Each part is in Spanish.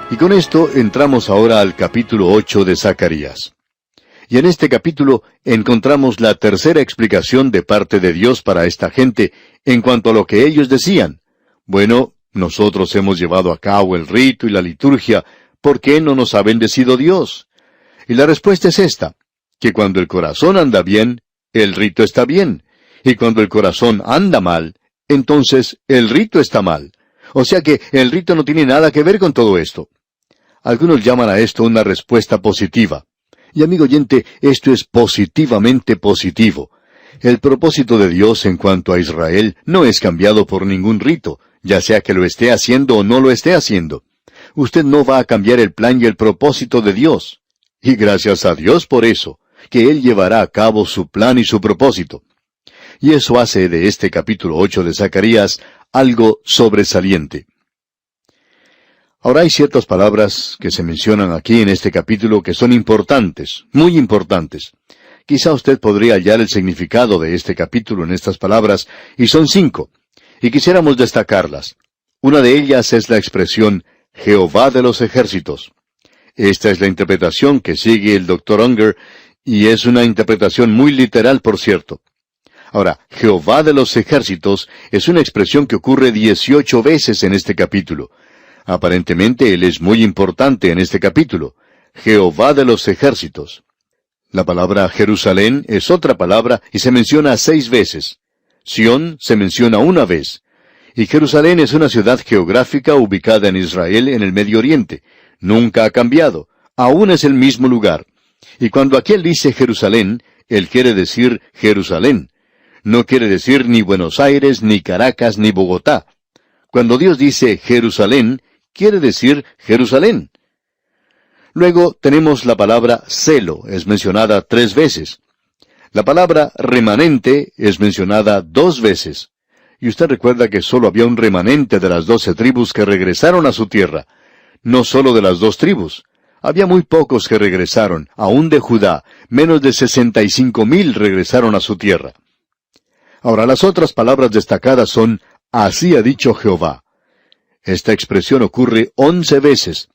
Y con esto entramos ahora al capítulo 8 de Zacarías. Y en este capítulo encontramos la tercera explicación de parte de Dios para esta gente en cuanto a lo que ellos decían. Bueno, nosotros hemos llevado a cabo el rito y la liturgia, ¿por qué no nos ha bendecido Dios? Y la respuesta es esta, que cuando el corazón anda bien, el rito está bien. Y cuando el corazón anda mal, entonces el rito está mal. O sea que el rito no tiene nada que ver con todo esto. Algunos llaman a esto una respuesta positiva. Y amigo oyente, esto es positivamente positivo. El propósito de Dios en cuanto a Israel no es cambiado por ningún rito, ya sea que lo esté haciendo o no lo esté haciendo. Usted no va a cambiar el plan y el propósito de Dios. Y gracias a Dios por eso, que Él llevará a cabo su plan y su propósito. Y eso hace de este capítulo 8 de Zacarías algo sobresaliente. Ahora hay ciertas palabras que se mencionan aquí en este capítulo que son importantes, muy importantes. Quizá usted podría hallar el significado de este capítulo en estas palabras, y son 5, y quisiéramos destacarlas. Una de ellas es la expresión Jehová de los ejércitos. Esta es la interpretación que sigue el Dr. Unger, y es una interpretación muy literal, por cierto. Ahora, Jehová de los ejércitos es una expresión que ocurre 18 veces en este capítulo. Aparentemente Él es muy importante en este capítulo. Jehová de los ejércitos. La palabra Jerusalén es otra palabra y se menciona 6 veces. Sión se menciona una vez. Y Jerusalén es una ciudad geográfica ubicada en Israel en el Medio Oriente. Nunca ha cambiado. Aún es el mismo lugar. Y cuando aquí Él dice Jerusalén, Él quiere decir Jerusalén. No quiere decir ni Buenos Aires, ni Caracas, ni Bogotá. Cuando Dios dice Jerusalén, quiere decir Jerusalén. Luego tenemos la palabra celo, es mencionada 3 veces. La palabra remanente es mencionada 2 veces. Y usted recuerda que solo había un remanente de las 12 tribus que regresaron a su tierra. No solo de las 2 tribus. Había muy pocos que regresaron, aún de Judá. Menos de 65,000 regresaron a su tierra. Ahora, las otras palabras destacadas son, así ha dicho Jehová. Esta expresión ocurre 11 veces.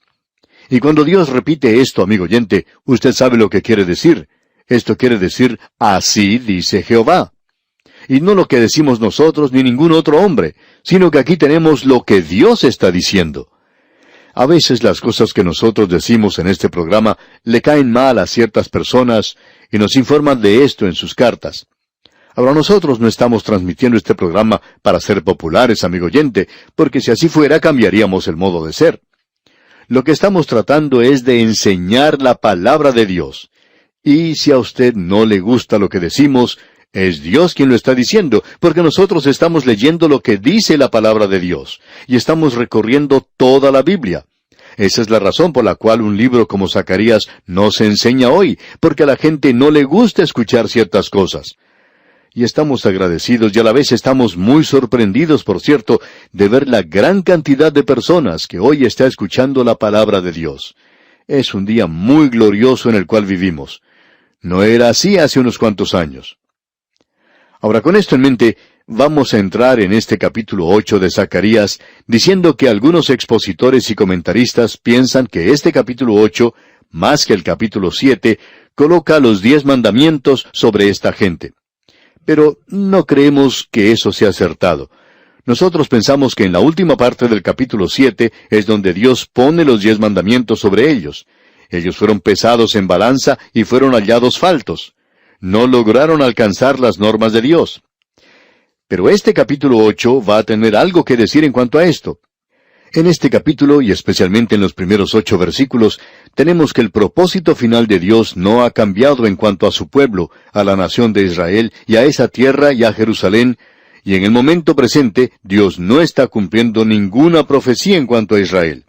Y cuando Dios repite esto, amigo oyente, usted sabe lo que quiere decir. Esto quiere decir, así dice Jehová. Y no lo que decimos nosotros ni ningún otro hombre, sino que aquí tenemos lo que Dios está diciendo. A veces las cosas que nosotros decimos en este programa le caen mal a ciertas personas y nos informan de esto en sus cartas. Ahora nosotros no estamos transmitiendo este programa para ser populares, amigo oyente, porque si así fuera cambiaríamos el modo de ser. Lo que estamos tratando es de enseñar la palabra de Dios. Y si a usted no le gusta lo que decimos, es Dios quien lo está diciendo, porque nosotros estamos leyendo lo que dice la palabra de Dios, y estamos recorriendo toda la Biblia. Esa es la razón por la cual un libro como Zacarías no se enseña hoy, porque a la gente no le gusta escuchar ciertas cosas. Y estamos agradecidos y a la vez estamos muy sorprendidos, por cierto, de ver la gran cantidad de personas que hoy está escuchando la palabra de Dios. Es un día muy glorioso en el cual vivimos. No era así hace unos cuantos años. Ahora, con esto en mente, vamos a entrar en este capítulo 8 de Zacarías, diciendo que algunos expositores y comentaristas piensan que este capítulo 8, más que el capítulo 7, coloca los 10 mandamientos sobre esta gente. Pero no creemos que eso sea acertado. Nosotros pensamos que en la última parte del capítulo 7 es donde Dios pone los 10 mandamientos sobre ellos. Ellos fueron pesados en balanza y fueron hallados faltos. No lograron alcanzar las normas de Dios. Pero este capítulo 8 va a tener algo que decir en cuanto a esto. En este capítulo, y especialmente en los primeros 8 versículos, tenemos que el propósito final de Dios no ha cambiado en cuanto a su pueblo, a la nación de Israel, y a esa tierra y a Jerusalén, y en el momento presente, Dios no está cumpliendo ninguna profecía en cuanto a Israel.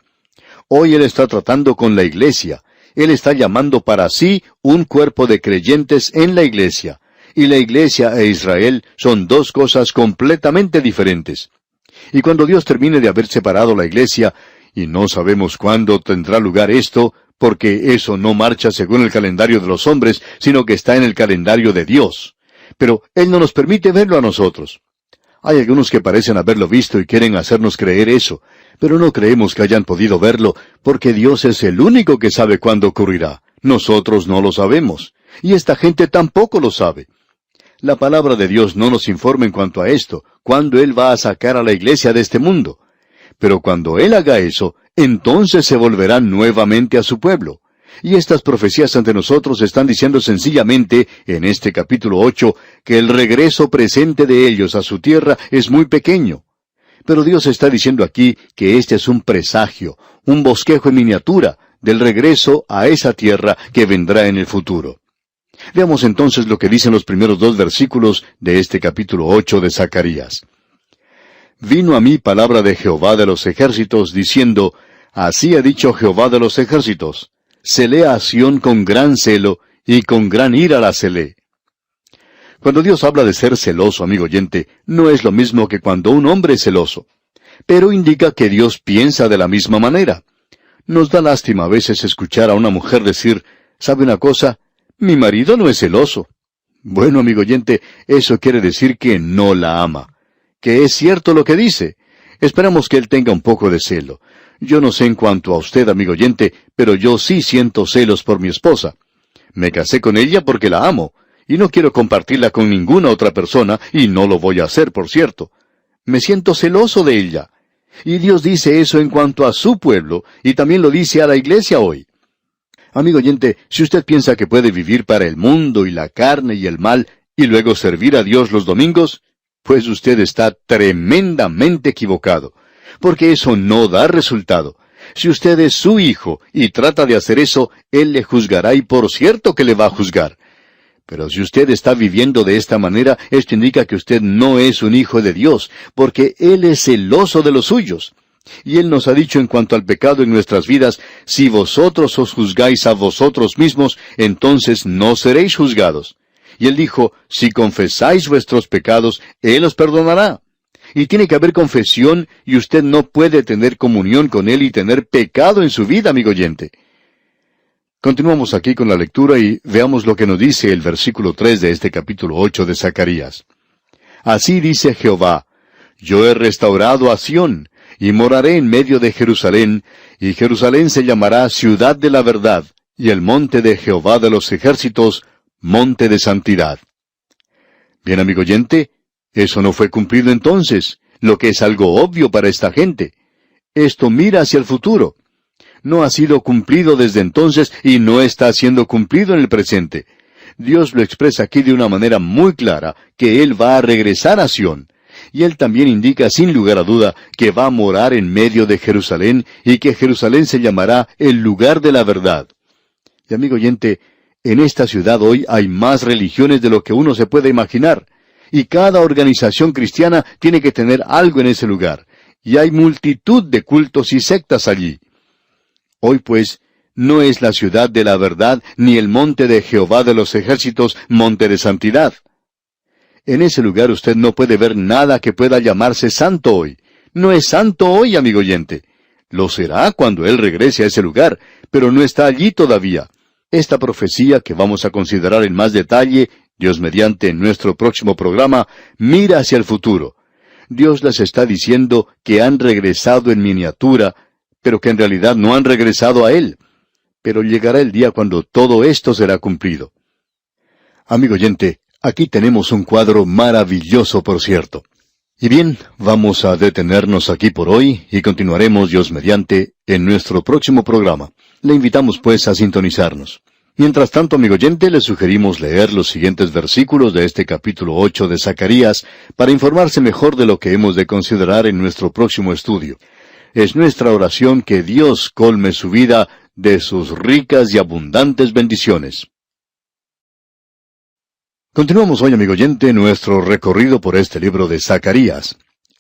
Hoy Él está tratando con la iglesia. Él está llamando para sí un cuerpo de creyentes en la iglesia. Y la iglesia e Israel son 2 cosas completamente diferentes. Y cuando Dios termine de haber separado la iglesia, y no sabemos cuándo tendrá lugar esto, porque eso no marcha según el calendario de los hombres, sino que está en el calendario de Dios. Pero Él no nos permite verlo a nosotros. Hay algunos que parecen haberlo visto y quieren hacernos creer eso, pero no creemos que hayan podido verlo, porque Dios es el único que sabe cuándo ocurrirá. Nosotros no lo sabemos, y esta gente tampoco lo sabe. La palabra de Dios no nos informa en cuanto a esto, cuándo Él va a sacar a la iglesia de este mundo. Pero cuando Él haga eso, entonces se volverán nuevamente a su pueblo. Y estas profecías ante nosotros están diciendo sencillamente, en este capítulo 8, que el regreso presente de ellos a su tierra es muy pequeño. Pero Dios está diciendo aquí que este es un presagio, un bosquejo en miniatura, del regreso a esa tierra que vendrá en el futuro. Veamos entonces lo que dicen los primeros 2 versículos de este capítulo 8 de Zacarías. Vino a mí palabra de Jehová de los ejércitos, diciendo, Así ha dicho Jehová de los ejércitos, celé a Sión con gran celo, y con gran ira la celé. Cuando Dios habla de ser celoso, amigo oyente, no es lo mismo que cuando un hombre es celoso, pero indica que Dios piensa de la misma manera. Nos da lástima a veces escuchar a una mujer decir, ¿sabe una cosa? Mi marido no es celoso. Bueno, amigo oyente, eso quiere decir que no la ama, que es cierto lo que dice. Esperamos que él tenga un poco de celo. Yo no sé en cuanto a usted, amigo oyente, pero yo sí siento celos por mi esposa. Me casé con ella porque la amo, y no quiero compartirla con ninguna otra persona, y no lo voy a hacer, por cierto. Me siento celoso de ella. Y Dios dice eso en cuanto a su pueblo, y también lo dice a la iglesia hoy. Amigo oyente, si usted piensa que puede vivir para el mundo y la carne y el mal, y luego servir a Dios los domingos, pues usted está tremendamente equivocado, porque eso no da resultado. Si usted es su hijo y trata de hacer eso, Él le juzgará y por cierto que le va a juzgar. Pero si usted está viviendo de esta manera, esto indica que usted no es un hijo de Dios, porque Él es celoso de los suyos. Y Él nos ha dicho en cuanto al pecado en nuestras vidas, si vosotros os juzgáis a vosotros mismos, entonces no seréis juzgados. Y Él dijo, si confesáis vuestros pecados, Él os perdonará. Y tiene que haber confesión, y usted no puede tener comunión con Él y tener pecado en su vida, amigo oyente. Continuamos aquí con la lectura y veamos lo que nos dice el versículo 3 de este capítulo 8 de Zacarías. Así dice Jehová, yo he restaurado a Sión, y moraré en medio de Jerusalén, y Jerusalén se llamará ciudad de la verdad, y el monte de Jehová de los ejércitos, monte de santidad. Bien, amigo oyente, eso no fue cumplido entonces, lo que es algo obvio para esta gente. Esto mira hacia el futuro. No ha sido cumplido desde entonces y no está siendo cumplido en el presente. Dios lo expresa aquí de una manera muy clara, que Él va a regresar a Sión. Y Él también indica sin lugar a duda que va a morar en medio de Jerusalén y que Jerusalén se llamará el lugar de la verdad. Y amigo oyente, en esta ciudad hoy hay más religiones de lo que uno se puede imaginar. Y cada organización cristiana tiene que tener algo en ese lugar. Y hay multitud de cultos y sectas allí. Hoy pues, no es la ciudad de la verdad, ni el monte de Jehová de los ejércitos, monte de santidad. En ese lugar usted no puede ver nada que pueda llamarse santo hoy. No es santo hoy, amigo oyente. Lo será cuando Él regrese a ese lugar, pero no está allí todavía. Esta profecía, que vamos a considerar en más detalle, Dios mediante en nuestro próximo programa, mira hacia el futuro. Dios les está diciendo que han regresado en miniatura, pero que en realidad no han regresado a Él. Pero llegará el día cuando todo esto será cumplido. Amigo oyente, aquí tenemos un cuadro maravilloso, por cierto. Y bien, vamos a detenernos aquí por hoy y continuaremos, Dios mediante, en nuestro próximo programa. Le invitamos pues a sintonizarnos. Mientras tanto, amigo oyente, le sugerimos leer los siguientes versículos de este capítulo 8 de Zacarías para informarse mejor de lo que hemos de considerar en nuestro próximo estudio. Es nuestra oración que Dios colme su vida de sus ricas y abundantes bendiciones. Continuamos hoy, amigo oyente, nuestro recorrido por este libro de Zacarías.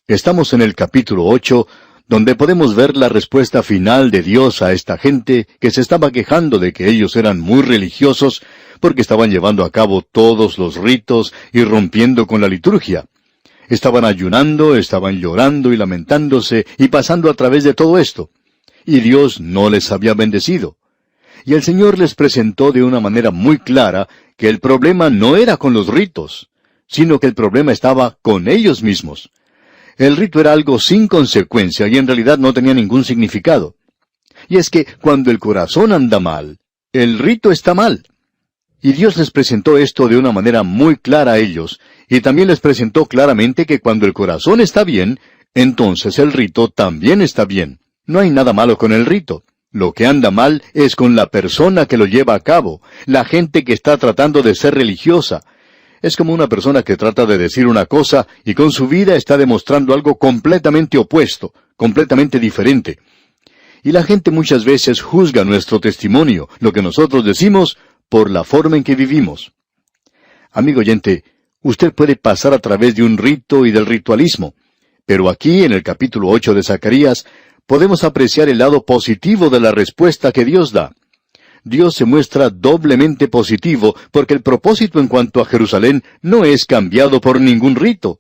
Estamos en el capítulo 8, donde podemos ver la respuesta final de Dios a esta gente que se estaba quejando de que ellos eran muy religiosos porque estaban llevando a cabo todos los ritos y rompiendo con la liturgia. Estaban ayunando, estaban llorando y lamentándose y pasando a través de todo esto. Y Dios no les había bendecido. Y el Señor les presentó de una manera muy clara que el problema no era con los ritos, sino que el problema estaba con ellos mismos. El rito era algo sin consecuencia y en realidad no tenía ningún significado. Y es que cuando el corazón anda mal, el rito está mal. Y Dios les presentó esto de una manera muy clara a ellos, y también les presentó claramente que cuando el corazón está bien, entonces el rito también está bien. No hay nada malo con el rito. Lo que anda mal es con la persona que lo lleva a cabo, la gente que está tratando de ser religiosa. Es como una persona que trata de decir una cosa y con su vida está demostrando algo completamente opuesto, completamente diferente. Y la gente muchas veces juzga nuestro testimonio, lo que nosotros decimos, por la forma en que vivimos. Amigo oyente, usted puede pasar a través de un rito y del ritualismo, pero aquí en el capítulo 8 de Zacarías podemos apreciar el lado positivo de la respuesta que Dios da. Dios se muestra doblemente positivo porque el propósito en cuanto a Jerusalén no es cambiado por ningún rito.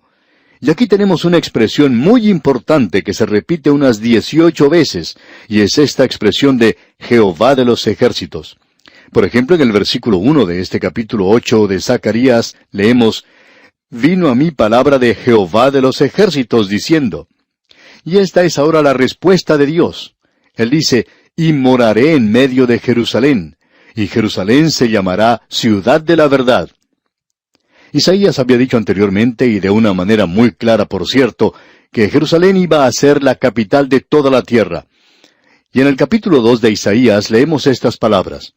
Y aquí tenemos una expresión muy importante que se repite unas 18 veces, y es esta expresión de Jehová de los ejércitos. Por ejemplo, en el versículo 1 de este capítulo 8 de Zacarías leemos, «Vino a mí palabra de Jehová de los ejércitos, diciendo». Y esta es ahora la respuesta de Dios. Él dice, «Y moraré en medio de Jerusalén, y Jerusalén se llamará ciudad de la verdad». Isaías había dicho anteriormente, y de una manera muy clara por cierto, que Jerusalén iba a ser la capital de toda la tierra. Y en el capítulo 2 de Isaías leemos estas palabras.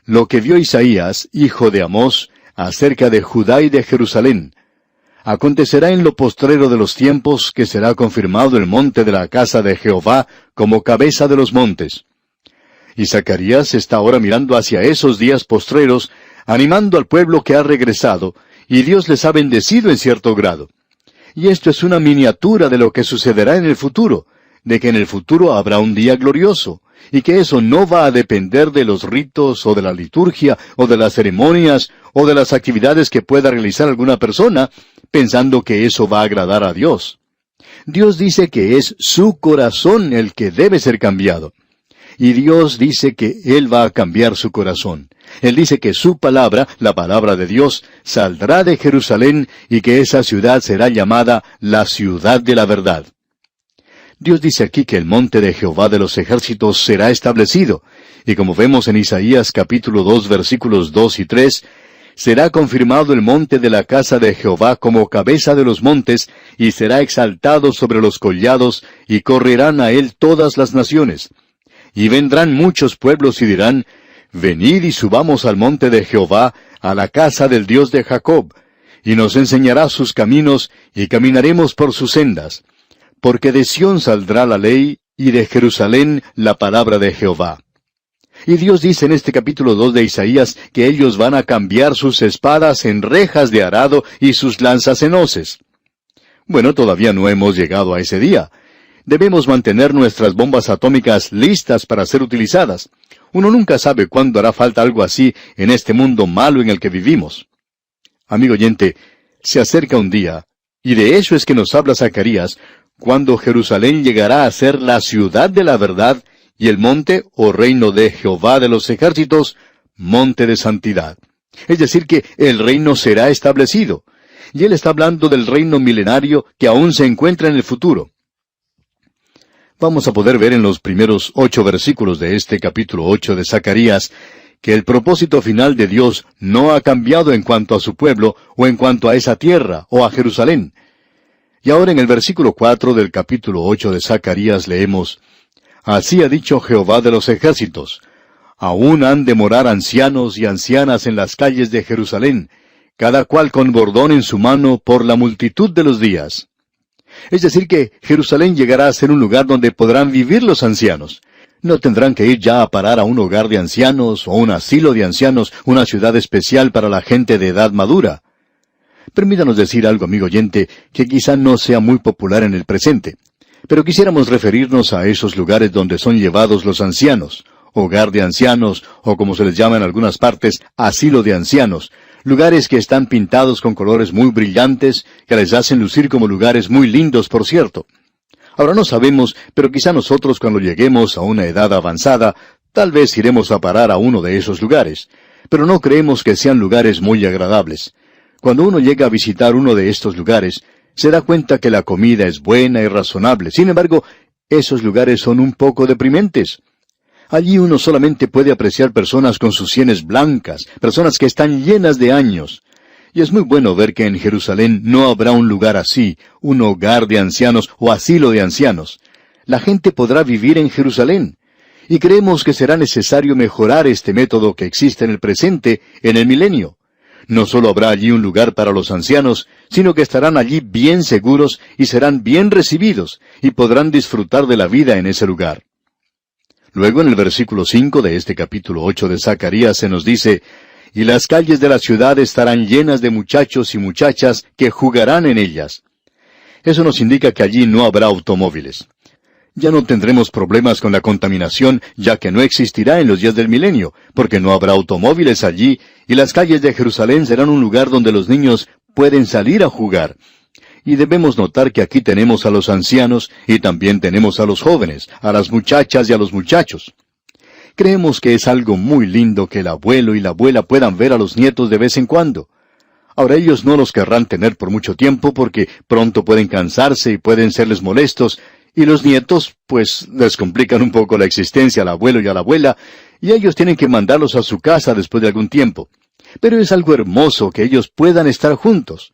Lo que vio Isaías, hijo de Amós, acerca de Judá y de Jerusalén. Acontecerá en lo postrero de los tiempos que será confirmado el monte de la casa de Jehová como cabeza de los montes. Y Zacarías está ahora mirando hacia esos días postreros, animando al pueblo que ha regresado, y Dios les ha bendecido en cierto grado. Y esto es una miniatura de lo que sucederá en el futuro, de que en el futuro habrá un día glorioso, y que eso no va a depender de los ritos, o de la liturgia, o de las ceremonias, o de las actividades que pueda realizar alguna persona, pensando que eso va a agradar a Dios. Dios dice que es su corazón el que debe ser cambiado. Y Dios dice que Él va a cambiar su corazón. Él dice que su palabra, la palabra de Dios, saldrá de Jerusalén y que esa ciudad será llamada la ciudad de la verdad. Dios dice aquí que el monte de Jehová de los ejércitos será establecido, y como vemos en Isaías capítulo 2 versículos 2 y 3, será confirmado el monte de la casa de Jehová como cabeza de los montes, y será exaltado sobre los collados, y correrán a él todas las naciones. Y vendrán muchos pueblos y dirán, venid y subamos al monte de Jehová, a la casa del Dios de Jacob, y nos enseñará sus caminos, y caminaremos por sus sendas. Porque de Sión saldrá la ley, y de Jerusalén la palabra de Jehová. Y Dios dice en este capítulo 2 de Isaías que ellos van a cambiar sus espadas en rejas de arado y sus lanzas en hoces. Bueno, todavía no hemos llegado a ese día. Debemos mantener nuestras bombas atómicas listas para ser utilizadas. Uno nunca sabe cuándo hará falta algo así en este mundo malo en el que vivimos. Amigo oyente, se acerca un día, y de eso es que nos habla Zacarías, cuando Jerusalén llegará a ser la ciudad de la verdad, y el monte, o reino de Jehová de los ejércitos, monte de santidad. Es decir, que el reino será establecido. Y él está hablando del reino milenario que aún se encuentra en el futuro. Vamos a poder ver en los primeros 8 versículos de este capítulo 8 de Zacarías, que el propósito final de Dios no ha cambiado en cuanto a su pueblo, o en cuanto a esa tierra, o a Jerusalén. Y ahora en el versículo 4 del capítulo 8 de Zacarías leemos, Así ha dicho Jehová de los ejércitos, aún han de morar ancianos y ancianas en las calles de Jerusalén, cada cual con bordón en su mano por la multitud de los días. Es decir que Jerusalén llegará a ser un lugar donde podrán vivir los ancianos. No tendrán que ir ya a parar a un hogar de ancianos o un asilo de ancianos, una ciudad especial para la gente de edad madura. Permítanos decir algo, amigo oyente, que quizá no sea muy popular en el presente. Pero quisiéramos referirnos a esos lugares donde son llevados los ancianos, hogar de ancianos, o como se les llama en algunas partes, asilo de ancianos, lugares que están pintados con colores muy brillantes, que les hacen lucir como lugares muy lindos, por cierto. Ahora no sabemos, pero quizá nosotros cuando lleguemos a una edad avanzada, tal vez iremos a parar a uno de esos lugares, pero no creemos que sean lugares muy agradables. Cuando uno llega a visitar uno de estos lugares, Se da cuenta que la comida es buena y razonable. Sin embargo, esos lugares son un poco deprimentes. Allí uno solamente puede apreciar personas con sus sienes blancas, personas que están llenas de años. Y es muy bueno ver que en Jerusalén no habrá un lugar así, un hogar de ancianos o asilo de ancianos. La gente podrá vivir en Jerusalén. Y creemos que será necesario mejorar este método que existe en el presente, en el milenio. No solo habrá allí un lugar para los ancianos, sino que estarán allí bien seguros y serán bien recibidos, y podrán disfrutar de la vida en ese lugar. Luego en el versículo 5 de este capítulo 8 de Zacarías se nos dice, «Y las calles de la ciudad estarán llenas de muchachos y muchachas que jugarán en ellas». Eso nos indica que allí no habrá automóviles. Ya no tendremos problemas con la contaminación, ya que no existirá en los días del milenio, porque no habrá automóviles allí, y las calles de Jerusalén serán un lugar donde los niños pueden salir a jugar. Y debemos notar que aquí tenemos a los ancianos y también tenemos a los jóvenes, a las muchachas y a los muchachos. Creemos que es algo muy lindo que el abuelo y la abuela puedan ver a los nietos de vez en cuando. Ahora ellos no los querrán tener por mucho tiempo porque pronto pueden cansarse y pueden serles molestos, y los nietos, pues, les complican un poco la existencia al abuelo y a la abuela, y ellos tienen que mandarlos a su casa después de algún tiempo. Pero es algo hermoso que ellos puedan estar juntos.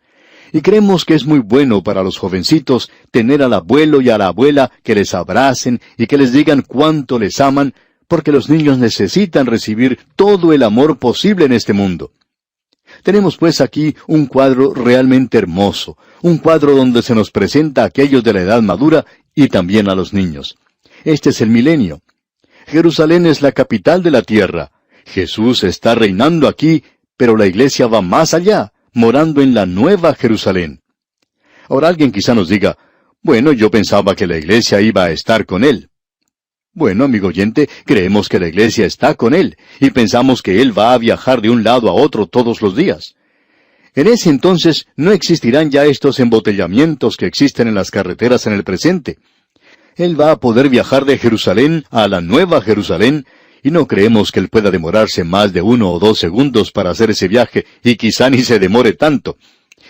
Y creemos que es muy bueno para los jovencitos tener al abuelo y a la abuela que les abracen y que les digan cuánto les aman, porque los niños necesitan recibir todo el amor posible en este mundo. Tenemos pues aquí un cuadro realmente hermoso, un cuadro donde se nos presenta a aquellos de la edad madura y también a los niños. Este es el milenio. Jerusalén es la capital de la tierra. Jesús está reinando aquí, pero la iglesia va más allá, morando en la nueva Jerusalén. Ahora alguien quizá nos diga, bueno, yo pensaba que la iglesia iba a estar con él. Bueno, amigo oyente, creemos que la iglesia está con él, y pensamos que él va a viajar de un lado a otro todos los días. En ese entonces no existirán ya estos embotellamientos que existen en las carreteras en el presente. Él va a poder viajar de Jerusalén a la nueva Jerusalén, y no creemos que él pueda demorarse más de 1 o 2 segundos para hacer ese viaje, y quizá ni se demore tanto.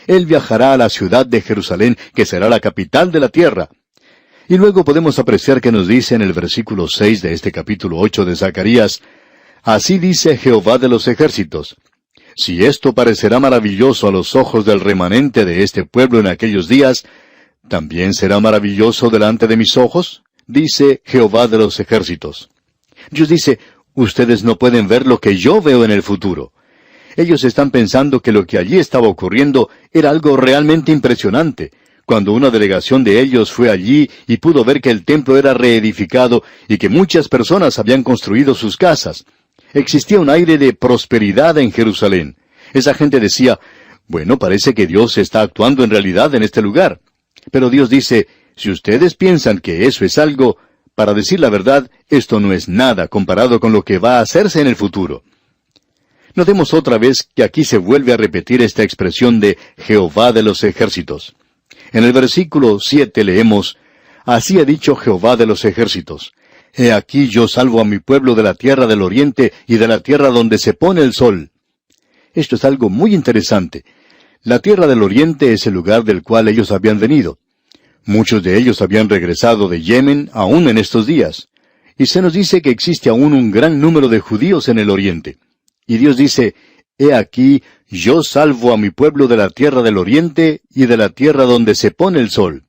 Él viajará a la ciudad de Jerusalén, que será la capital de la tierra. Y luego podemos apreciar que nos dice en el versículo 6 de este capítulo 8 de Zacarías, «Así dice Jehová de los ejércitos, si esto parecerá maravilloso a los ojos del remanente de este pueblo en aquellos días, ¿también será maravilloso delante de mis ojos? Dice Jehová de los ejércitos». Dios dice, ustedes no pueden ver lo que yo veo en el futuro. Ellos están pensando que lo que allí estaba ocurriendo era algo realmente impresionante. Cuando una delegación de ellos fue allí y pudo ver que el templo era reedificado y que muchas personas habían construido sus casas, existía un aire de prosperidad en Jerusalén. Esa gente decía, bueno, parece que Dios está actuando en realidad en este lugar. Pero Dios dice, si ustedes piensan que eso es algo, para decir la verdad, esto no es nada comparado con lo que va a hacerse en el futuro. Notemos otra vez que aquí se vuelve a repetir esta expresión de Jehová de los ejércitos. En el versículo 7 leemos, «Así ha dicho Jehová de los ejércitos, He aquí yo salvo a mi pueblo de la tierra del oriente y de la tierra donde se pone el sol». Esto es algo muy interesante. La tierra del oriente es el lugar del cual ellos habían venido. Muchos de ellos habían regresado de Yemen aún en estos días. Y se nos dice que existe aún un gran número de judíos en el oriente. Y Dios dice, «He aquí, yo salvo a mi pueblo de la tierra del oriente y de la tierra donde se pone el sol».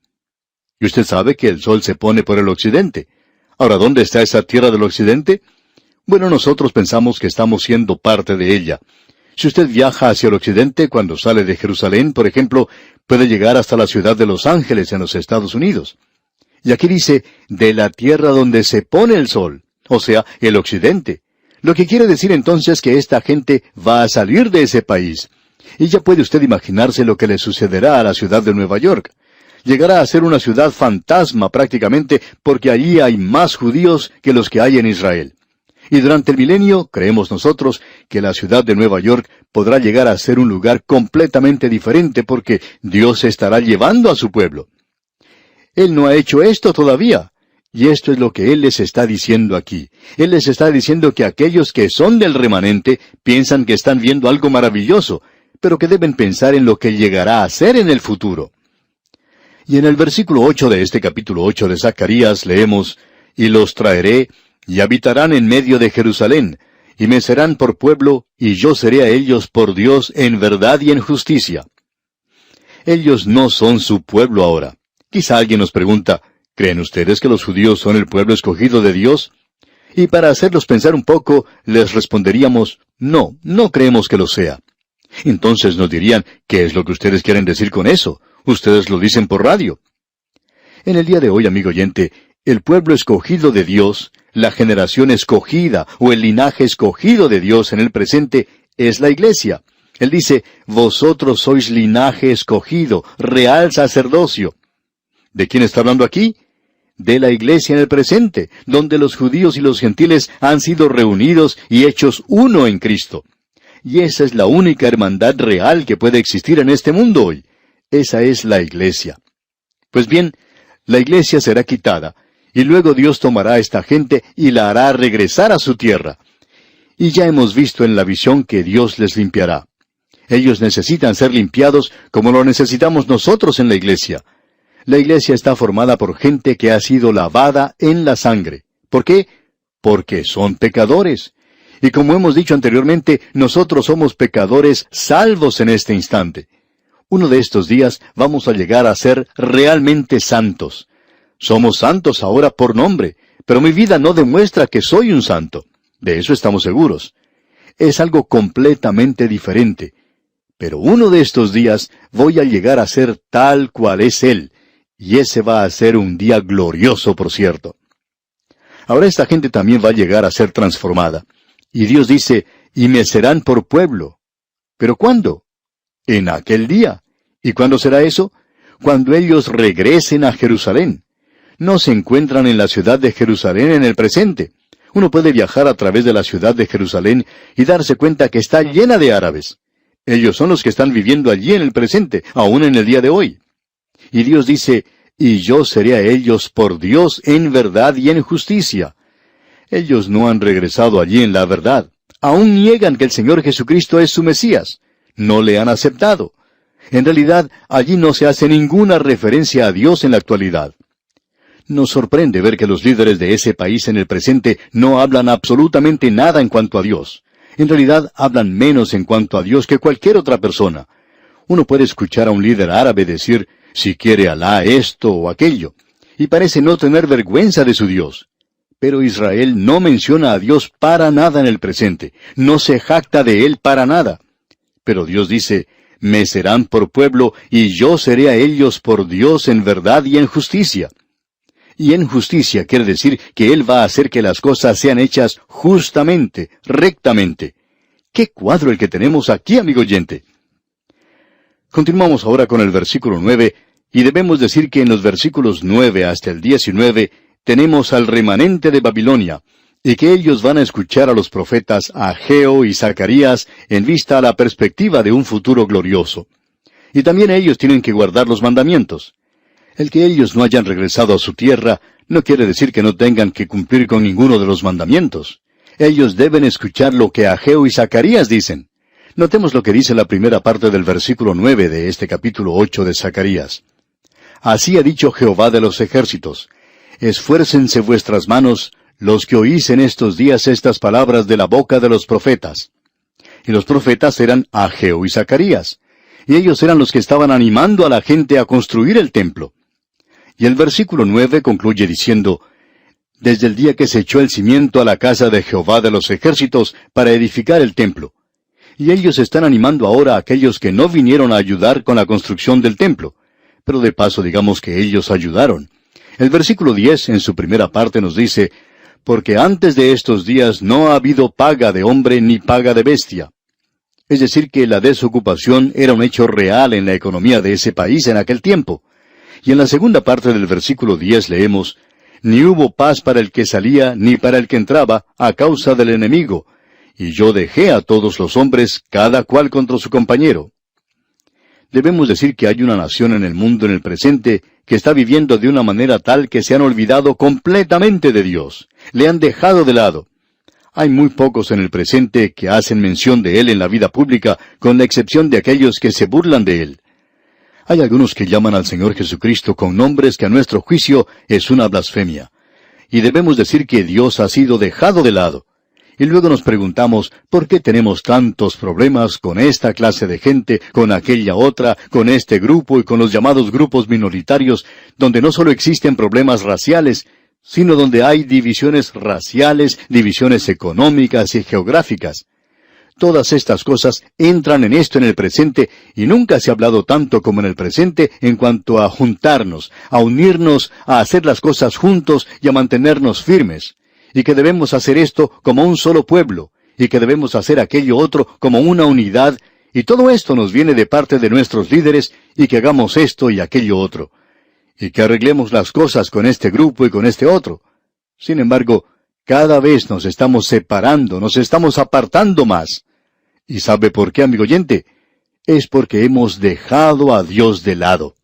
Y usted sabe que el sol se pone por el occidente. Ahora, ¿dónde está esa tierra del occidente? Bueno, nosotros pensamos que estamos siendo parte de ella. Si usted viaja hacia el occidente cuando sale de Jerusalén, por ejemplo, puede llegar hasta la ciudad de Los Ángeles en los Estados Unidos. Y aquí dice, de la tierra donde se pone el sol, o sea, el occidente. Lo que quiere decir entonces que esta gente va a salir de ese país. Y ya puede usted imaginarse lo que le sucederá a la ciudad de Nueva York. Llegará a ser una ciudad fantasma prácticamente porque allí hay más judíos que los que hay en Israel. Y durante el milenio, creemos nosotros, que la ciudad de Nueva York podrá llegar a ser un lugar completamente diferente porque Dios estará llevando a su pueblo. Él no ha hecho esto todavía. Y esto es lo que Él les está diciendo aquí. Él les está diciendo que aquellos que son del remanente piensan que están viendo algo maravilloso, pero que deben pensar en lo que llegará a ser en el futuro. Y en el versículo 8 de este capítulo 8 de Zacarías leemos, «Y los traeré, y habitarán en medio de Jerusalén, y me serán por pueblo, y yo seré a ellos por Dios en verdad y en justicia». Ellos no son su pueblo ahora. Quizá alguien nos pregunta, ¿creen ustedes que los judíos son el pueblo escogido de Dios? Y para hacerlos pensar un poco, les responderíamos, no, no creemos que lo sea. Entonces nos dirían, ¿qué es lo que ustedes quieren decir con eso? Ustedes lo dicen por radio. En el día de hoy, amigo oyente, el pueblo escogido de Dios, la generación escogida o el linaje escogido de Dios en el presente, es la iglesia. Él dice, vosotros sois linaje escogido, real sacerdocio. ¿De quién está hablando aquí? De la iglesia en el presente, donde los judíos y los gentiles han sido reunidos y hechos uno en Cristo. Y esa es la única hermandad real que puede existir en este mundo hoy. Esa es la iglesia. Pues bien, la iglesia será quitada, y luego Dios tomará a esta gente y la hará regresar a su tierra. Y ya hemos visto en la visión que Dios les limpiará. Ellos necesitan ser limpiados como lo necesitamos nosotros en la iglesia. La iglesia está formada por gente que ha sido lavada en la sangre. ¿Por qué? Porque son pecadores. Y como hemos dicho anteriormente, nosotros somos pecadores salvos en este instante. Uno de estos días vamos a llegar a ser realmente santos. Somos santos ahora por nombre, pero mi vida no demuestra que soy un santo. De eso estamos seguros. Es algo completamente diferente. Pero uno de estos días voy a llegar a ser tal cual es Él, y ese va a ser un día glorioso, por cierto. Ahora esta gente también va a llegar a ser transformada. Y Dios dice, y me serán por pueblo. ¿Pero cuándo? En aquel día. ¿Y cuándo será eso? Cuando ellos regresen a Jerusalén. No se encuentran en la ciudad de Jerusalén en el presente. Uno puede viajar a través de la ciudad de Jerusalén y darse cuenta que está llena de árabes. Ellos son los que están viviendo allí en el presente, aún en el día de hoy. Y Dios dice, y yo seré a ellos por Dios en verdad y en justicia. Ellos no han regresado allí en la verdad. Aún niegan que el Señor Jesucristo es su Mesías. No le han aceptado. En realidad, allí no se hace ninguna referencia a Dios en la actualidad. Nos sorprende ver que los líderes de ese país en el presente no hablan absolutamente nada en cuanto a Dios. En realidad, hablan menos en cuanto a Dios que cualquier otra persona. Uno puede escuchar a un líder árabe decir, si quiere Alá esto o aquello, y parece no tener vergüenza de su Dios. Pero Israel no menciona a Dios para nada en el presente, no se jacta de Él para nada. Pero Dios dice, me serán por pueblo, y yo seré a ellos por Dios en verdad y en justicia. Y en justicia quiere decir que Él va a hacer que las cosas sean hechas justamente, rectamente. ¡Qué cuadro el que tenemos aquí, amigo oyente! Continuamos ahora con el versículo 9, y debemos decir que en los versículos 9 hasta el 19 tenemos al remanente de Babilonia, y que ellos van a escuchar a los profetas Ageo y Zacarías en vista a la perspectiva de un futuro glorioso. Y también ellos tienen que guardar los mandamientos. El que ellos no hayan regresado a su tierra no quiere decir que no tengan que cumplir con ninguno de los mandamientos. Ellos deben escuchar lo que Ageo y Zacarías dicen. Notemos lo que dice la primera parte del versículo 9 de este capítulo 8 de Zacarías. Así ha dicho Jehová de los ejércitos, esfuércense vuestras manos, los que oís en estos días estas palabras de la boca de los profetas. Y los profetas eran Ageo y Zacarías, y ellos eran los que estaban animando a la gente a construir el templo. Y el versículo 9 concluye diciendo, desde el día que se echó el cimiento a la casa de Jehová de los ejércitos para edificar el templo. Y ellos están animando ahora a aquellos que no vinieron a ayudar con la construcción del templo. Pero de paso digamos que ellos ayudaron. El versículo 10 en su primera parte nos dice, porque antes de estos días no ha habido paga de hombre ni paga de bestia. Es decir, que la desocupación era un hecho real en la economía de ese país en aquel tiempo. Y en la segunda parte del versículo 10 leemos, ni hubo paz para el que salía, ni para el que entraba, a causa del enemigo. Y yo dejé a todos los hombres, cada cual contra su compañero. Debemos decir que hay una nación en el mundo en el presente que está viviendo de una manera tal que se han olvidado completamente de Dios. Le han dejado de lado. Hay muy pocos en el presente que hacen mención de Él en la vida pública, con la excepción de aquellos que se burlan de Él. Hay algunos que llaman al Señor Jesucristo con nombres que a nuestro juicio es una blasfemia. Y debemos decir que Dios ha sido dejado de lado. Y luego nos preguntamos, ¿por qué tenemos tantos problemas con esta clase de gente, con aquella otra, con este grupo y con los llamados grupos minoritarios, donde no solo existen problemas raciales, sino donde hay divisiones raciales, divisiones económicas y geográficas? Todas estas cosas entran en esto en el presente, y nunca se ha hablado tanto como en el presente en cuanto a juntarnos, a unirnos, a hacer las cosas juntos y a mantenernos firmes. Y que debemos hacer esto como un solo pueblo, y que debemos hacer aquello otro como una unidad, y todo esto nos viene de parte de nuestros líderes, y que hagamos esto y aquello otro. Y que arreglemos las cosas con este grupo y con este otro. Sin embargo, cada vez nos estamos separando, nos estamos apartando más. ¿Y sabe por qué, amigo oyente? Es porque hemos dejado a Dios de lado.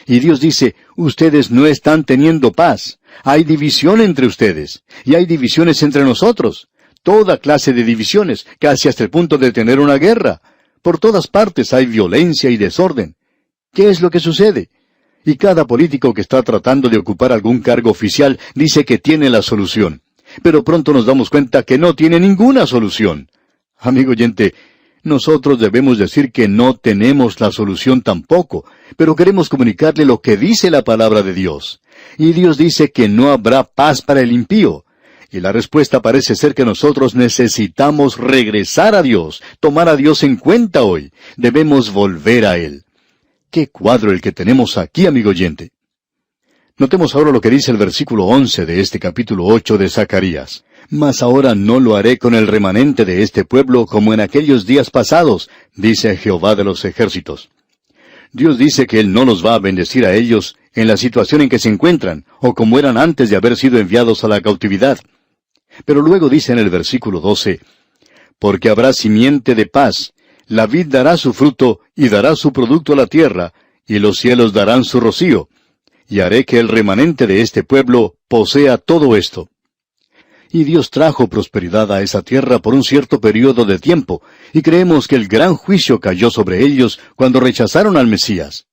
Y Dios dice, ustedes no están teniendo paz. Hay división entre ustedes. Y hay divisiones entre nosotros. Toda clase de divisiones, casi hasta el punto de tener una guerra. Por todas partes hay violencia y desorden. ¿Qué es lo que sucede? Y cada político que está tratando de ocupar algún cargo oficial dice que tiene la solución. Pero pronto nos damos cuenta que no tiene ninguna solución. Amigo oyente, nosotros debemos decir que no tenemos la solución tampoco, pero queremos comunicarle lo que dice la palabra de Dios. Y Dios dice que no habrá paz para el impío. Y la respuesta parece ser que nosotros necesitamos regresar a Dios, tomar a Dios en cuenta hoy. Debemos volver a Él. ¡Qué cuadro el que tenemos aquí, amigo oyente! Notemos ahora lo que dice el versículo 11 de este capítulo 8 de Zacarías. Mas ahora no lo haré con el remanente de este pueblo como en aquellos días pasados, dice Jehová de los ejércitos. Dios dice que Él no los va a bendecir a ellos en la situación en que se encuentran, o como eran antes de haber sido enviados a la cautividad. Pero luego dice en el versículo 12, porque habrá simiente de paz, la vid dará su fruto, y dará su producto a la tierra, y los cielos darán su rocío, y haré que el remanente de este pueblo posea todo esto. Y Dios trajo prosperidad a esa tierra por un cierto periodo de tiempo, y creemos que el gran juicio cayó sobre ellos cuando rechazaron al Mesías.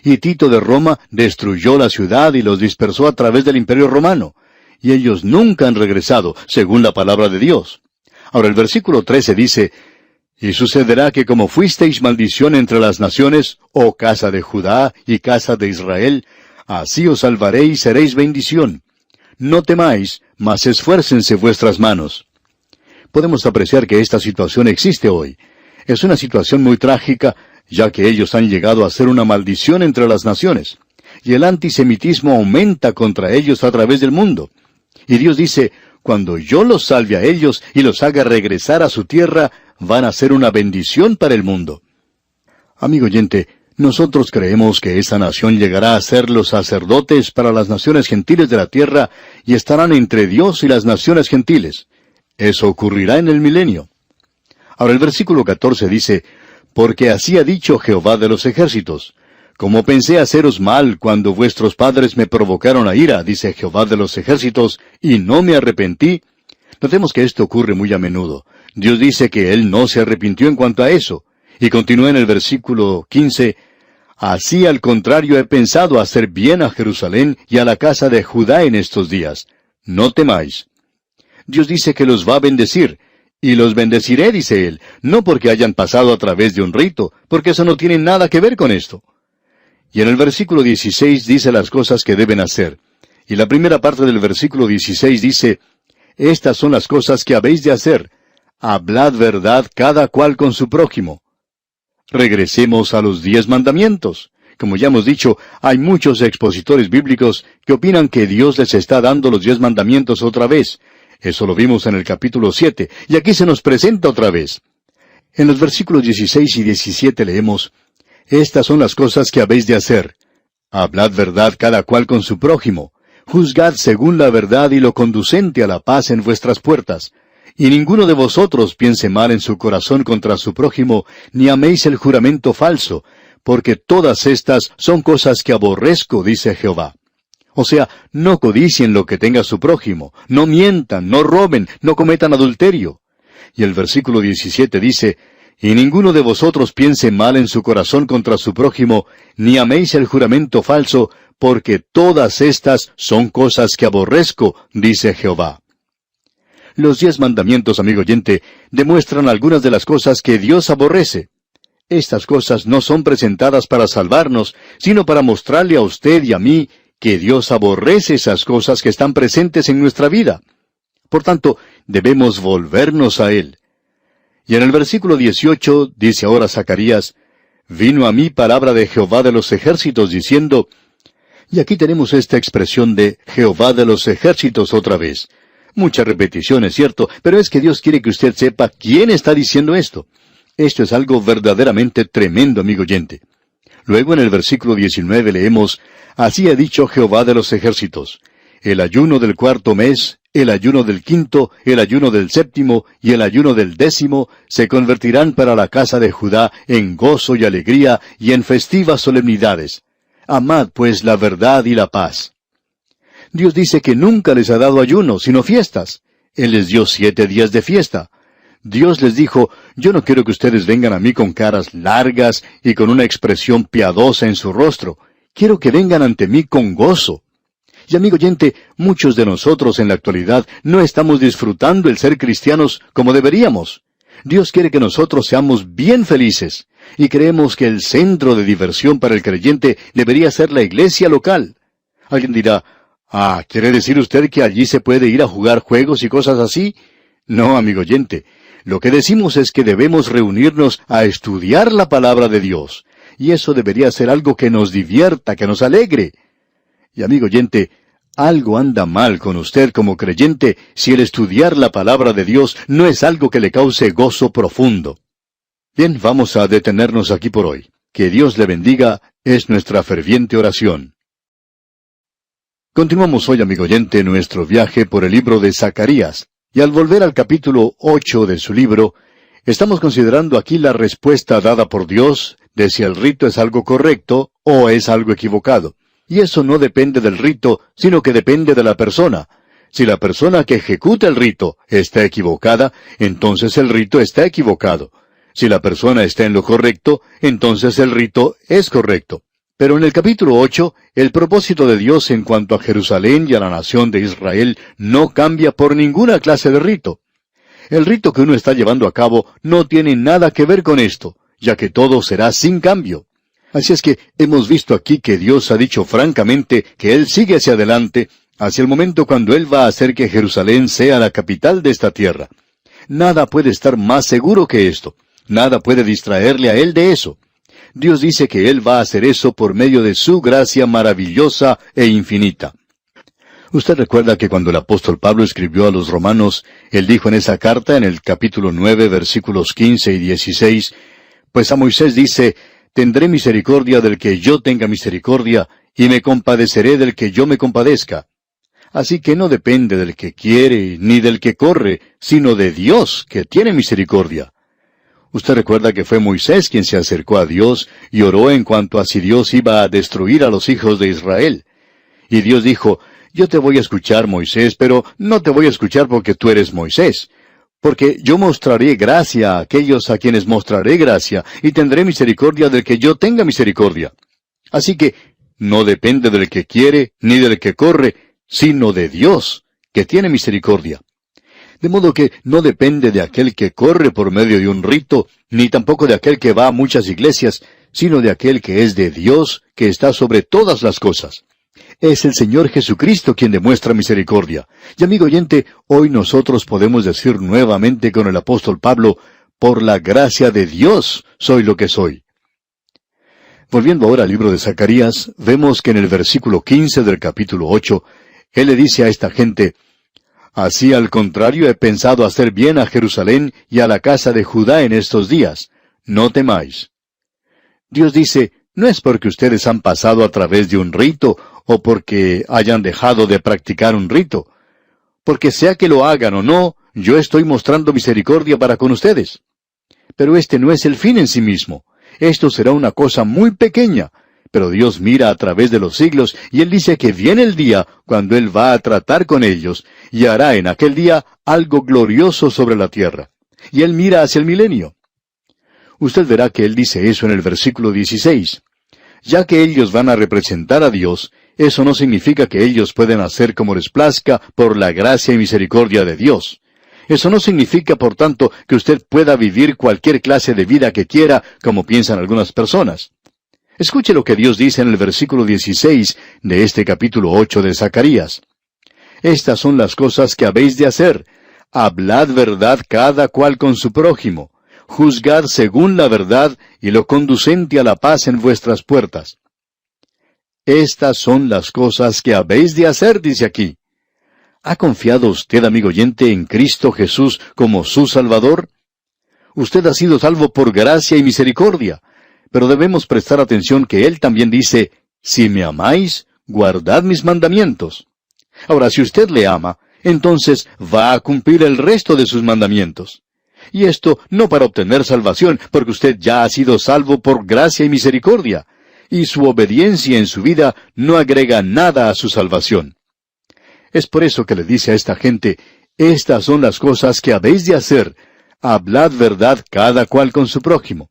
Y Tito de Roma destruyó la ciudad y los dispersó a través del Imperio Romano, y ellos nunca han regresado, según la palabra de Dios. Ahora el versículo 13 dice, y sucederá que como fuisteis maldición entre las naciones, oh casa de Judá y casa de Israel, así os salvaré y seréis bendición. No temáis, mas esfuércense vuestras manos. Podemos apreciar que esta situación existe hoy. Es una situación muy trágica, ya que ellos han llegado a ser una maldición entre las naciones. Y el antisemitismo aumenta contra ellos a través del mundo. Y Dios dice, cuando yo los salve a ellos y los haga regresar a su tierra, van a ser una bendición para el mundo. Amigo oyente, nosotros creemos que esa nación llegará a ser los sacerdotes para las naciones gentiles de la tierra y estarán entre Dios y las naciones gentiles. Eso ocurrirá en el milenio. Ahora el versículo 14 dice, porque así ha dicho Jehová de los ejércitos, como pensé haceros mal cuando vuestros padres me provocaron a ira, dice Jehová de los ejércitos, y no me arrepentí. Notemos que esto ocurre muy a menudo. Dios dice que Él no se arrepintió en cuanto a eso. Y continúa en el versículo 15, así al contrario he pensado hacer bien a Jerusalén y a la casa de Judá en estos días. No temáis. Dios dice que los va a bendecir. Y los bendeciré, dice Él, no porque hayan pasado a través de un rito, porque eso no tiene nada que ver con esto. Y en el versículo 16 dice las cosas que deben hacer. Y la primera parte del versículo 16 dice, estas son las cosas que habéis de hacer. Hablad verdad cada cual con su prójimo. Regresemos a los 10 mandamientos. Como ya hemos dicho, hay muchos expositores bíblicos que opinan que Dios les está dando los 10 mandamientos otra vez. Eso lo vimos en el capítulo 7, y aquí se nos presenta otra vez. En los versículos 16 y 17 leemos, estas son las cosas que habéis de hacer. Hablad verdad cada cual con su prójimo. Juzgad según la verdad y lo conducente a la paz en vuestras puertas. Y ninguno de vosotros piense mal en su corazón contra su prójimo, ni améis el juramento falso, porque todas estas son cosas que aborrezco, dice Jehová. O sea, no codicien lo que tenga su prójimo, no mientan, no roben, no cometan adulterio. Y el versículo 17 dice, Y ninguno de vosotros piense mal en su corazón contra su prójimo, ni améis el juramento falso, porque todas estas son cosas que aborrezco, dice Jehová. Los 10 mandamientos, amigo oyente, demuestran algunas de las cosas que Dios aborrece. Estas cosas no son presentadas para salvarnos, sino para mostrarle a usted y a mí que Dios aborrece esas cosas que están presentes en nuestra vida. Por tanto, debemos volvernos a Él. Y en el versículo 18 dice ahora Zacarías, «Vino a mí palabra de Jehová de los ejércitos, diciendo», y aquí tenemos esta expresión de Jehová de los ejércitos otra vez. Mucha repetición, es cierto, pero es que Dios quiere que usted sepa quién está diciendo esto. Esto es algo verdaderamente tremendo, amigo oyente. Luego en el versículo 19 leemos, «Así ha dicho Jehová de los ejércitos, el ayuno del 4º mes, el ayuno del 5º, el ayuno del 7º y el ayuno del 10º se convertirán para la casa de Judá en gozo y alegría y en festivas solemnidades. Amad pues la verdad y la paz». Dios dice que nunca les ha dado ayuno, sino fiestas. Él les dio 7 días de fiesta. Dios les dijo, yo no quiero que ustedes vengan a mí con caras largas y con una expresión piadosa en su rostro. Quiero que vengan ante mí con gozo. Y amigo oyente, muchos de nosotros en la actualidad no estamos disfrutando el ser cristianos como deberíamos. Dios quiere que nosotros seamos bien felices, y creemos que el centro de diversión para el creyente debería ser la iglesia local. Alguien dirá, ¿quiere decir usted que allí se puede ir a jugar juegos y cosas así? No, amigo oyente. Lo que decimos es que debemos reunirnos a estudiar la palabra de Dios, y eso debería ser algo que nos divierta, que nos alegre. Y amigo oyente, algo anda mal con usted como creyente si el estudiar la palabra de Dios no es algo que le cause gozo profundo. Bien, vamos a detenernos aquí por hoy. Que Dios le bendiga es nuestra ferviente oración. Continuamos hoy, amigo oyente, nuestro viaje por el libro de Zacarías. Y al volver al capítulo 8 de su libro, estamos considerando aquí la respuesta dada por Dios de si el rito es algo correcto o es algo equivocado. Y eso no depende del rito, sino que depende de la persona. Si la persona que ejecuta el rito está equivocada, entonces el rito está equivocado. Si la persona está en lo correcto, entonces el rito es correcto. Pero en el capítulo 8, el propósito de Dios en cuanto a Jerusalén y a la nación de Israel no cambia por ninguna clase de rito. El rito que uno está llevando a cabo no tiene nada que ver con esto, ya que todo será sin cambio. Así es que hemos visto aquí que Dios ha dicho francamente que Él sigue hacia adelante, hacia el momento cuando Él va a hacer que Jerusalén sea la capital de esta tierra. Nada puede estar más seguro que esto. Nada puede distraerle a Él de eso. Dios dice que Él va a hacer eso por medio de su gracia maravillosa e infinita. Usted recuerda que cuando el apóstol Pablo escribió a los romanos, él dijo en esa carta, en el capítulo 9, versículos 15 y 16, pues a Moisés dice, «Tendré misericordia del que yo tenga misericordia, y me compadeceré del que yo me compadezca». Así que no depende del que quiere, ni del que corre, sino de Dios, que tiene misericordia. Usted recuerda que fue Moisés quien se acercó a Dios y oró en cuanto a si Dios iba a destruir a los hijos de Israel. Y Dios dijo, yo te voy a escuchar, Moisés, pero no te voy a escuchar porque tú eres Moisés. Porque yo mostraré gracia a aquellos a quienes mostraré gracia, y tendré misericordia del que yo tenga misericordia. Así que no depende del que quiere, ni del que corre, sino de Dios, que tiene misericordia. De modo que no depende de aquel que corre por medio de un rito, ni tampoco de aquel que va a muchas iglesias, sino de aquel que es de Dios, que está sobre todas las cosas. Es el Señor Jesucristo quien demuestra misericordia. Y amigo oyente, hoy nosotros podemos decir nuevamente con el apóstol Pablo, por la gracia de Dios soy lo que soy. Volviendo ahora al libro de Zacarías, vemos que en el versículo 15 del capítulo 8, él le dice a esta gente, «Así al contrario he pensado hacer bien a Jerusalén y a la casa de Judá en estos días. No temáis». Dios dice, no es porque ustedes han pasado a través de un rito o porque hayan dejado de practicar un rito. Porque sea que lo hagan o no, yo estoy mostrando misericordia para con ustedes. Pero este no es el fin en sí mismo. Esto será una cosa muy pequeña. Pero Dios mira a través de los siglos y Él dice que viene el día cuando Él va a tratar con ellos y hará en aquel día algo glorioso sobre la tierra. Y Él mira hacia el milenio. Usted verá que él dice eso en el versículo 16. Ya que ellos van a representar a Dios, eso no significa que ellos pueden hacer como les plazca por la gracia y misericordia de Dios. Eso no significa, por tanto, que usted pueda vivir cualquier clase de vida que quiera, como piensan algunas personas. Escuche lo que Dios dice en el versículo 16 de este capítulo 8 de Zacarías. Estas son las cosas que habéis de hacer. Hablad verdad cada cual con su prójimo. Juzgad según la verdad y lo conducente a la paz en vuestras puertas. Estas son las cosas que habéis de hacer, dice aquí. ¿Ha confiado usted, amigo oyente, en Cristo Jesús como su Salvador? Usted ha sido salvo por gracia y misericordia, pero debemos prestar atención que Él también dice, si me amáis, guardad mis mandamientos. Ahora, si usted le ama, entonces va a cumplir el resto de sus mandamientos. Y esto no para obtener salvación, porque usted ya ha sido salvo por gracia y misericordia, y su obediencia en su vida no agrega nada a su salvación. Es por eso que le dice a esta gente, estas son las cosas que habéis de hacer, hablad verdad cada cual con su prójimo.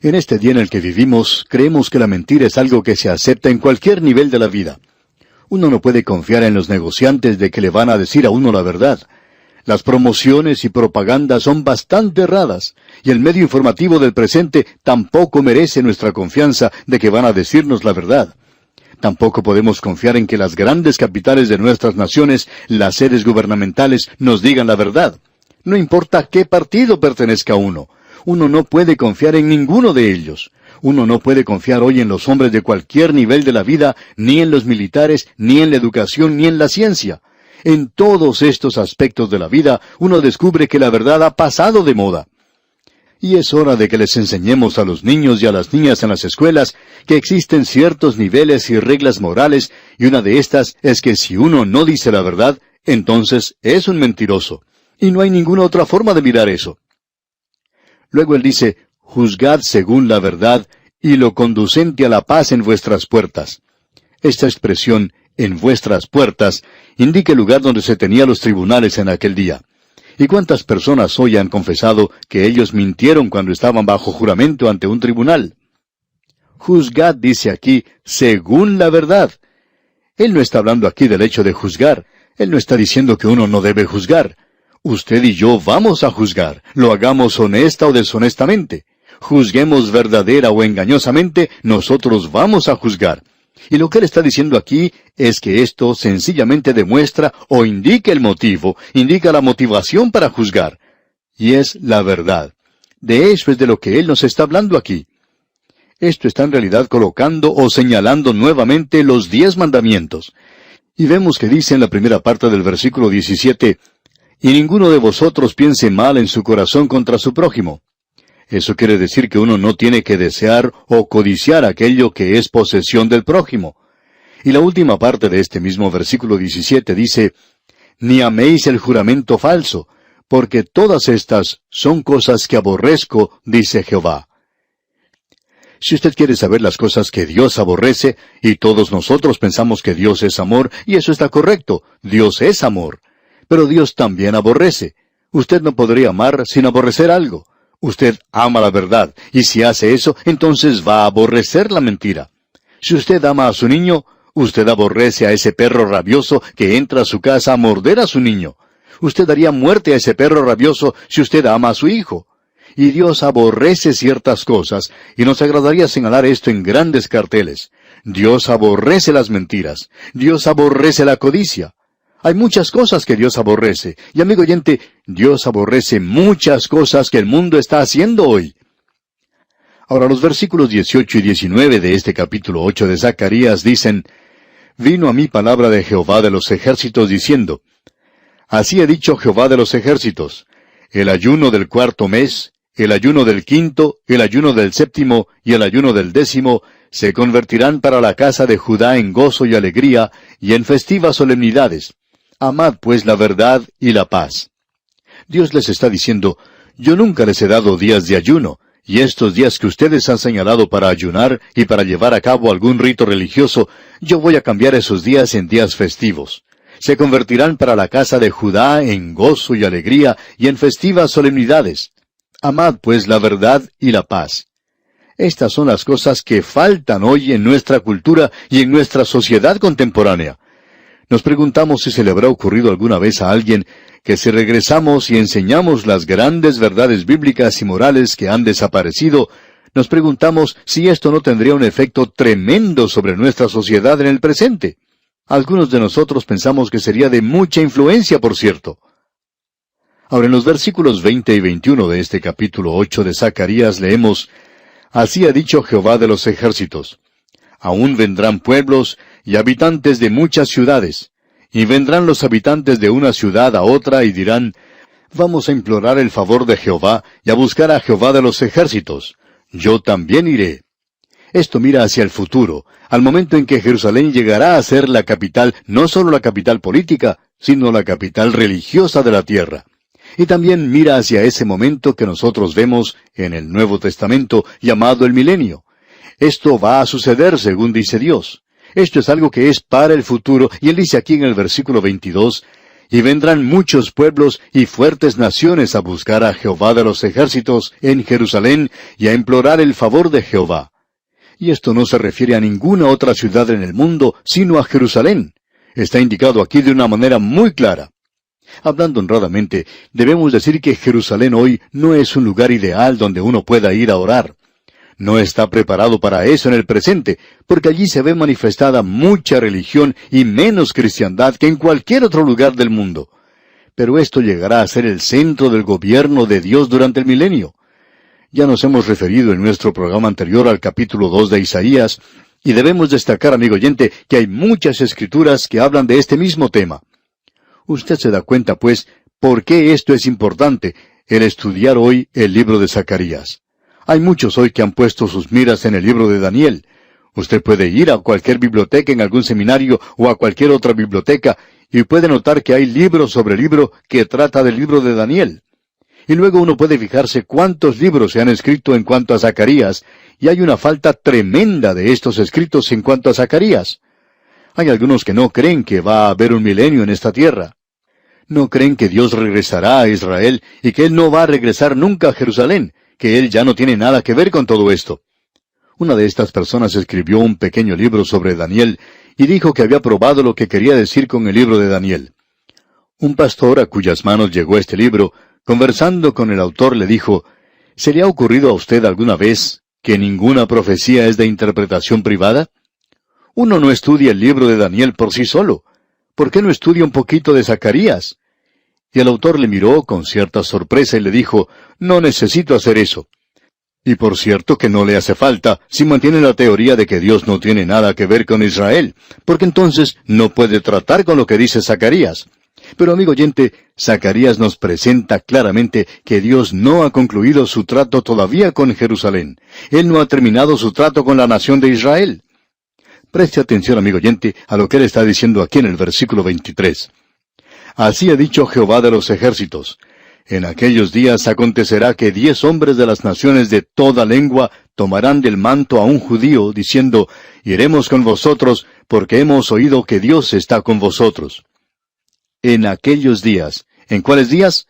En este día en el que vivimos, creemos que la mentira es algo que se acepta en cualquier nivel de la vida. Uno no puede confiar en los negociantes de que le van a decir a uno la verdad. Las promociones y propagandas son bastante erradas, y el medio informativo del presente tampoco merece nuestra confianza de que van a decirnos la verdad. Tampoco podemos confiar en que las grandes capitales de nuestras naciones, las sedes gubernamentales, nos digan la verdad. No importa a qué partido pertenezca uno. Uno no puede confiar en ninguno de ellos. Uno no puede confiar hoy en los hombres de cualquier nivel de la vida, ni en los militares, ni en la educación, ni en la ciencia. En todos estos aspectos de la vida, uno descubre que la verdad ha pasado de moda. Y es hora de que les enseñemos a los niños y a las niñas en las escuelas que existen ciertos niveles y reglas morales, y una de estas es que si uno no dice la verdad, entonces es un mentiroso. Y no hay ninguna otra forma de mirar eso. Luego él dice, juzgad según la verdad y lo conducente a la paz en vuestras puertas. Esta expresión, en vuestras puertas, indica el lugar donde se tenían los tribunales en aquel día. ¿Y cuántas personas hoy han confesado que ellos mintieron cuando estaban bajo juramento ante un tribunal? Juzgad, dice aquí, según la verdad. Él no está hablando aquí del hecho de juzgar. Él no está diciendo que uno no debe juzgar. Usted y yo vamos a juzgar, lo hagamos honesta o deshonestamente. Juzguemos verdadera o engañosamente, nosotros vamos a juzgar. Y lo que él está diciendo aquí es que esto sencillamente demuestra o indica el motivo, indica la motivación para juzgar. Y es la verdad. De eso es de lo que él nos está hablando aquí. Esto está en realidad colocando o señalando nuevamente los 10 mandamientos. Y vemos que dice en la primera parte del versículo 17, y ninguno de vosotros piense mal en su corazón contra su prójimo. Eso quiere decir que uno no tiene que desear o codiciar aquello que es posesión del prójimo. Y la última parte de este mismo versículo 17 dice, ni améis el juramento falso, porque todas estas son cosas que aborrezco, dice Jehová. Si usted quiere saber las cosas que Dios aborrece, y todos nosotros pensamos que Dios es amor, y eso está correcto, Dios es amor. Pero Dios también aborrece. Usted no podría amar sin aborrecer algo. Usted ama la verdad, y si hace eso, entonces va a aborrecer la mentira. Si usted ama a su niño, usted aborrece a ese perro rabioso que entra a su casa a morder a su niño. Usted daría muerte a ese perro rabioso si usted ama a su hijo. Y Dios aborrece ciertas cosas, y nos agradaría señalar esto en grandes carteles. Dios aborrece las mentiras. Dios aborrece la codicia. Hay muchas cosas que Dios aborrece. Y amigo oyente, Dios aborrece muchas cosas que el mundo está haciendo hoy. Ahora los versículos 18 y 19 de este capítulo 8 de Zacarías dicen, vino a mí palabra de Jehová de los ejércitos diciendo, así ha dicho Jehová de los ejércitos, el ayuno del 4º mes, el ayuno del 5º, el ayuno del 7º y el ayuno del 10º se convertirán para la casa de Judá en gozo y alegría y en festivas solemnidades. Amad pues la verdad y la paz. Dios les está diciendo, yo nunca les he dado días de ayuno, y estos días que ustedes han señalado para ayunar y para llevar a cabo algún rito religioso, yo voy a cambiar esos días en días festivos. Se convertirán para la casa de Judá en gozo y alegría y en festivas solemnidades. Amad pues la verdad y la paz. Estas son las cosas que faltan hoy en nuestra cultura y en nuestra sociedad contemporánea. Nos preguntamos si se le habrá ocurrido alguna vez a alguien que si regresamos y enseñamos las grandes verdades bíblicas y morales que han desaparecido, nos preguntamos si esto no tendría un efecto tremendo sobre nuestra sociedad en el presente. Algunos de nosotros pensamos que sería de mucha influencia, por cierto. Ahora, en los versículos 20 y 21 de este capítulo 8 de Zacarías leemos: Así ha dicho Jehová de los ejércitos: Aún vendrán pueblos y habitantes de muchas ciudades, y vendrán los habitantes de una ciudad a otra y dirán: Vamos a implorar el favor de Jehová y a buscar a Jehová de los ejércitos. Yo también iré. Esto mira hacia el futuro, al momento en que Jerusalén llegará a ser la capital, no solo la capital política, sino la capital religiosa de la tierra. Y también mira hacia ese momento que nosotros vemos en el Nuevo Testamento llamado el milenio. Esto va a suceder según dice Dios. Esto es algo que es para el futuro, y Él dice aquí en el versículo 22, y vendrán muchos pueblos y fuertes naciones a buscar a Jehová de los ejércitos en Jerusalén y a implorar el favor de Jehová. Y esto no se refiere a ninguna otra ciudad en el mundo, sino a Jerusalén. Está indicado aquí de una manera muy clara. Hablando honradamente, debemos decir que Jerusalén hoy no es un lugar ideal donde uno pueda ir a orar. No está preparado para eso en el presente, porque allí se ve manifestada mucha religión y menos cristiandad que en cualquier otro lugar del mundo. Pero esto llegará a ser el centro del gobierno de Dios durante el milenio. Ya nos hemos referido en nuestro programa anterior al capítulo 2 de Isaías, y debemos destacar, amigo oyente, que hay muchas escrituras que hablan de este mismo tema. Usted se da cuenta, pues, por qué esto es importante, el estudiar hoy el libro de Zacarías. Hay muchos hoy que han puesto sus miras en el libro de Daniel. Usted puede ir a cualquier biblioteca en algún seminario o a cualquier otra biblioteca y puede notar que hay libro sobre libro que trata del libro de Daniel. Y luego uno puede fijarse cuántos libros se han escrito en cuanto a Zacarías, y hay una falta tremenda de estos escritos en cuanto a Zacarías. Hay algunos que no creen que va a haber un milenio en esta tierra. No creen que Dios regresará a Israel y que Él no va a regresar nunca a Jerusalén, que Él ya no tiene nada que ver con todo esto. Una de estas personas escribió un pequeño libro sobre Daniel y dijo que había probado lo que quería decir con el libro de Daniel. Un pastor a cuyas manos llegó este libro, conversando con el autor, le dijo: ¿Se le ha ocurrido a usted alguna vez que ninguna profecía es de interpretación privada? Uno no estudia el libro de Daniel por sí solo. ¿Por qué no estudia un poquito de Zacarías? Y el autor le miró con cierta sorpresa y le dijo: no necesito hacer eso. Y por cierto que no le hace falta si mantiene la teoría de que Dios no tiene nada que ver con Israel, porque entonces no puede tratar con lo que dice Zacarías. Pero amigo oyente, Zacarías nos presenta claramente que Dios no ha concluido su trato todavía con Jerusalén. Él no ha terminado su trato con la nación de Israel. Preste atención, amigo oyente, a lo que él está diciendo aquí en el versículo 23. Así ha dicho Jehová de los ejércitos: En aquellos días acontecerá que 10 hombres de las naciones de toda lengua tomarán del manto a un judío, diciendo: Iremos con vosotros, porque hemos oído que Dios está con vosotros. En aquellos días. ¿En cuáles días?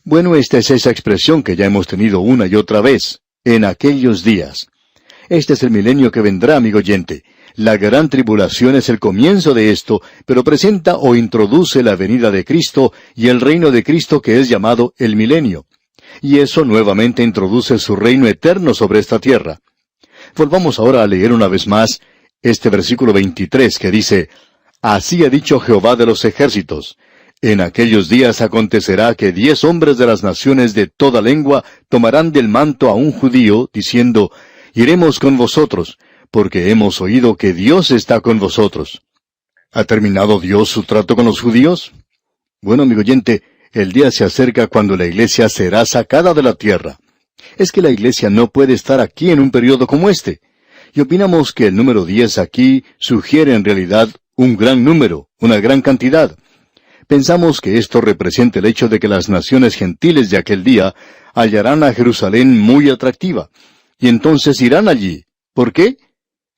Bueno, esta es esa expresión que ya hemos tenido una y otra vez. En aquellos días. Este es el milenio que vendrá, amigo oyente. La gran tribulación es el comienzo de esto, pero presenta o introduce la venida de Cristo y el reino de Cristo que es llamado el milenio. Y eso nuevamente introduce su reino eterno sobre esta tierra. Volvamos ahora a leer una vez más este versículo 23 que dice: Así ha dicho Jehová de los ejércitos: En aquellos días acontecerá que 10 hombres de las naciones de toda lengua tomarán del manto a un judío, diciendo: Iremos con vosotros, porque hemos oído que Dios está con vosotros. ¿Ha terminado Dios su trato con los judíos? Bueno, amigo oyente, el día se acerca cuando la iglesia será sacada de la tierra. Es que la iglesia no puede estar aquí en un periodo como este. Y opinamos que el número 10 aquí sugiere en realidad un gran número, una gran cantidad. Pensamos que esto representa el hecho de que las naciones gentiles de aquel día hallarán a Jerusalén muy atractiva, y entonces irán allí. ¿Por qué?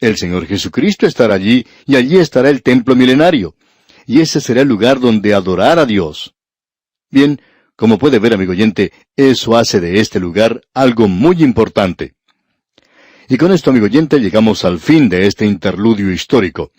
El Señor Jesucristo estará allí, y allí estará el templo milenario. Y ese será el lugar donde adorar a Dios. Bien, Como puede ver, amigo oyente, eso hace de este lugar algo muy importante. Y con esto, amigo oyente, llegamos al fin de este interludio histórico.